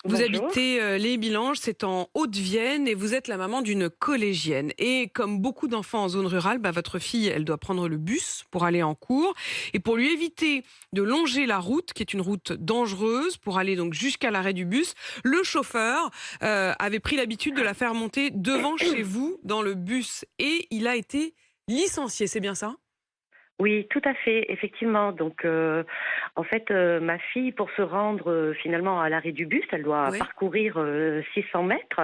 Vous Bonjour. habitez les Milanges, c'est en Haute-Vienne et vous êtes la maman d'une collégienne. Et comme beaucoup d'enfants en zone rurale, votre fille, elle doit prendre le bus pour aller en cours. Et pour lui éviter de longer la route, qui est une route dangereuse, pour aller donc jusqu'à l'arrêt du bus, le chauffeur avait pris l'habitude de la faire monter devant chez vous dans le bus. Et il a été licencié, c'est bien ça? Oui, tout à fait, effectivement. Donc, en fait, ma fille, pour se rendre finalement à l'arrêt du bus, elle doit Oui. parcourir 600 mètres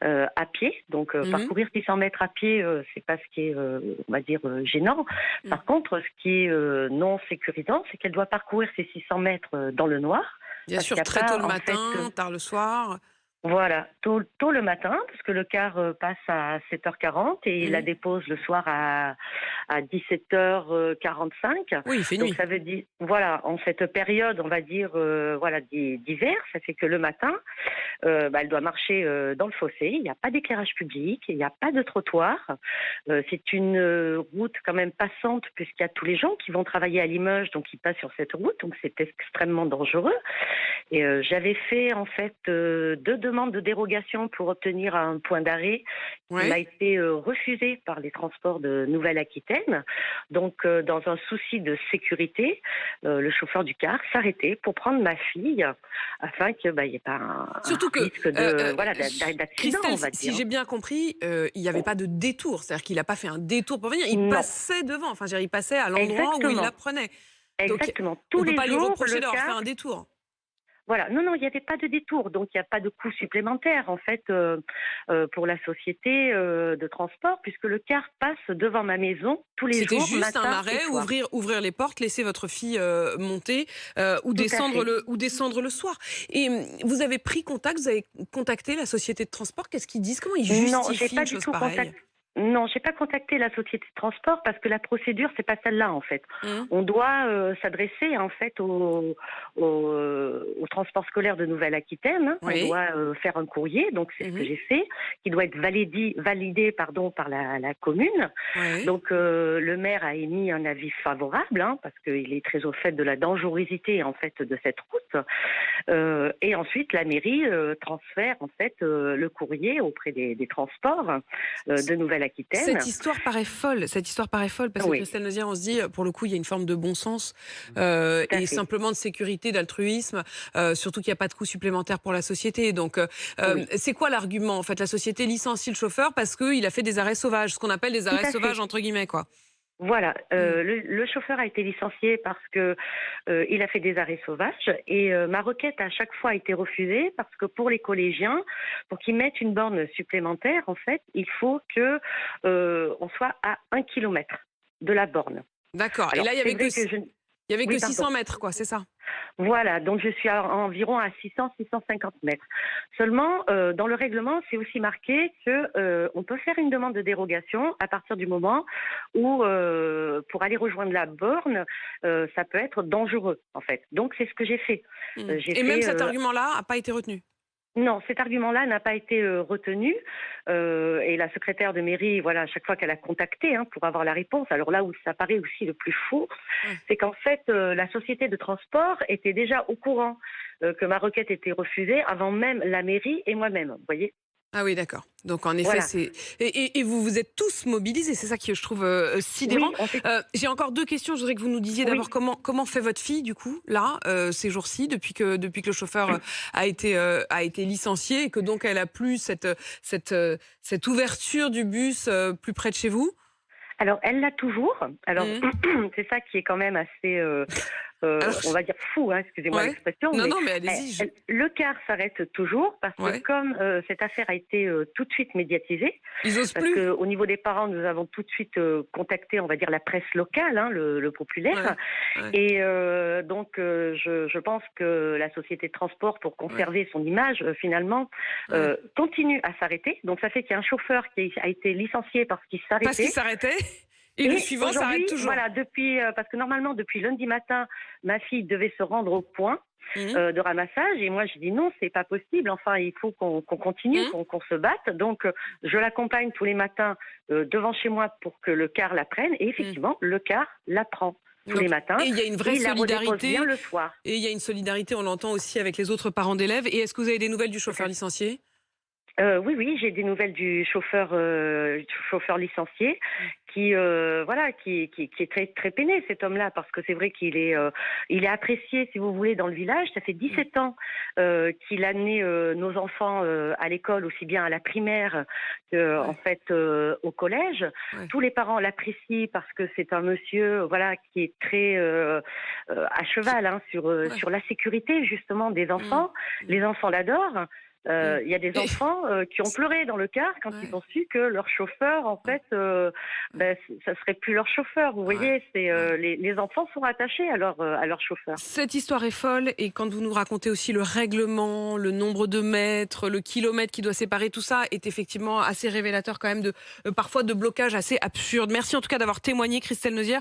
à pied. Donc, Mhm. parcourir 600 mètres à pied, c'est pas ce qui est, on va dire, gênant. Mhm. Par contre, ce qui est non sécurisant, c'est qu'elle doit parcourir ces 600 mètres dans le noir, Bien parce qu'il sûr, n'y a très tôt pas, le en fait, matin, tard le soir. voilà, tôt le matin, parce que le car passe à 7h40 et il la Mhm. dépose le soir à 17h45. Oui, il fait Donc nuit. ça veut dire, voilà, en cette période, on va dire, voilà, d'hiver, ça fait que le matin, elle doit marcher dans le fossé. Il n'y a pas d'éclairage public, il n'y a pas de trottoir. C'est une route quand même passante puisqu'il y a tous les gens qui vont travailler à Limoges, donc ils passent sur cette route, donc c'est extrêmement dangereux. Et j'avais fait en fait 2 demandes de dérogation pour obtenir un point d'arrêt qui m'a Ouais. été refusé par les transports de Nouvelle-Aquitaine. Donc dans un souci de sécurité, le chauffeur du car s'arrêtait pour prendre ma fille afin que il n'y ait pas un Surtout que, risque de voilà d'accident, Christelle, on va si dire. j'ai bien compris, il n'y avait pas de détour. C'est-à-dire qu'il n'a pas fait un détour pour venir. Il Non, passait devant. Enfin, je veux dire, il passait à l'endroit où il la exactement, prenait. Donc, exactement. on Tous ne peut les pas lui jours, reprocher le d'avoir fait car. un détour. Voilà, non, non, il n'y avait pas de détour, donc il n'y a pas de coût supplémentaire en fait pour la société de transport, puisque le car passe devant ma maison tous les C'était jours, juste un matin et arrêt, soir. ouvrir les portes, laisser votre fille monter Tout à fait. ou descendre le soir. Et vous avez pris contact, vous avez contacté la société de transport. Qu'est-ce qu'ils disent? Comment ils Non, j'ai justifient pas une du chose tout pareille? contacté. Non, j'ai pas contacté la société de transport parce que la procédure c'est pas celle-là en fait. Hum. On doit s'adresser en fait au transport scolaire de Nouvelle-Aquitaine, hein. On Oui. doit faire un courrier, donc c'est ce que Mhm. j'ai fait, qui doit être validé pardon par la commune. Oui. Donc le maire a émis un avis favorable hein, parce qu'il est très au fait de la dangerosité en fait de cette route. Et ensuite la mairie transfère en fait le courrier auprès des transports de Cette Nouvelle-Aquitaine. histoire paraît folle. Cette histoire paraît folle parce que Oui, Christelle Nozière, on se dit, pour le coup, il y a une forme de bon sens tout à et fait. simplement de sécurité, d'altruisme, surtout qu'il n'y a pas de coût supplémentaire pour la société. Donc, Oui, c'est quoi l'argument? En fait, la société licencie le chauffeur parce qu'il a fait des arrêts sauvages, ce qu'on appelle des tout arrêts à sauvages, fait. entre guillemets, quoi. Voilà, Hmm. le chauffeur a été licencié parce que il a fait des arrêts sauvages et ma requête a à chaque fois été refusée parce que pour les collégiens, pour qu'ils mettent une borne supplémentaire, en fait, il faut que on soit à 1 kilomètre de la borne. D'accord. Et Alors là, c'est vrai que il y avait oui, que pardon. 600 mètres, quoi, c'est ça? Voilà, donc je suis environ à 600-650 mètres. Seulement, dans le règlement, c'est aussi marqué que on peut faire une demande de dérogation à partir du moment où, pour aller rejoindre la borne, ça peut être dangereux, en fait. Donc c'est ce que j'ai fait. Hmm. J'ai Et même fait cet argument-là n'a pas été retenu. non, cet argument-là n'a pas été retenu et la secrétaire de mairie, voilà, à chaque fois qu'elle a contacté hein, pour avoir la réponse, alors là où ça paraît aussi le plus fou, Ouais. c'est qu'en fait la société de transport était déjà au courant que ma requête était refusée avant même la mairie et moi-même, vous voyez. Ah oui, d'accord. Donc en effet, Voilà. c'est et vous vous êtes tous mobilisés. C'est ça que je trouve sidérant. Oui, on s'est J'ai encore deux questions. Je voudrais que vous nous disiez d'abord oui. comment fait votre fille du coup là ces jours-ci depuis que le chauffeur a été licencié et que donc elle a plus cette ouverture du bus plus près de chez vous. Alors elle l'a toujours. Alors Mhm. c'est ça qui est quand même assez Alors on va dire fou, hein, excusez-moi ouais. l'expression, Non mais non mais allez-y. le car s'arrête toujours parce que Ouais. comme cette affaire a été tout de suite médiatisée, Ils osent parce plus. qu'au niveau des parents, nous avons tout de suite contacté, on va dire, la presse locale, hein, le populaire, Ouais. Ouais. et donc je pense que la société de transport, pour Ouais. conserver son image, finalement, Ouais. continue à s'arrêter. Donc ça fait qu'il y a un chauffeur qui a été licencié parce qu'il Parce qu'il s'arrêtait. s'arrêtait et le Et suivant s'arrête aujourd'hui, toujours. voilà, depuis, parce que normalement, depuis lundi matin, ma fille devait se rendre au point Mhm. de ramassage. Et moi, je dis non, c'est pas possible. Enfin, il faut qu'on continue, Mhm. qu'on se batte. Donc, je l'accompagne tous les matins devant chez moi pour que le car la prenne. Et Mhm. effectivement, le car la prend. tous les matins Et il y a une et vraie il la redépose solidarité. bien le soir. Et il y a une solidarité, on l'entend aussi avec les autres parents d'élèves. Et est-ce que vous avez des nouvelles du Tout chauffeur à fait. licencié? Oui, oui, j'ai des nouvelles du chauffeur licencié qui, voilà, qui est très très peiné, cet homme-là, parce que c'est vrai il est apprécié, si vous voulez, dans le village. Ça fait Mm. 17 ans qu'il a amené nos enfants à l'école, aussi bien à la primaire que en Ouais, fait au collège. ouais, Tous les parents l'apprécient parce que c'est un monsieur, voilà, qui est très à cheval, hein, ouais. sur la sécurité justement des Mm, enfants. mm, Les enfants l'adorent. mm. Il y a des Et- enfants qui ont pleuré dans le car quand ils ouais, ont su que leur chauffeur, en ouais, fait, ça serait plus leur chauffeur. Vous ouais, voyez, ouais. les enfants sont attachés à leur chauffeur. Cette histoire est folle, et quand vous nous racontez aussi le règlement, le nombre de mètres, le kilomètre qui doit séparer, tout ça est effectivement assez révélateur quand même de parfois de blocages assez absurdes. Merci en tout cas d'avoir témoigné, Christelle Nozière.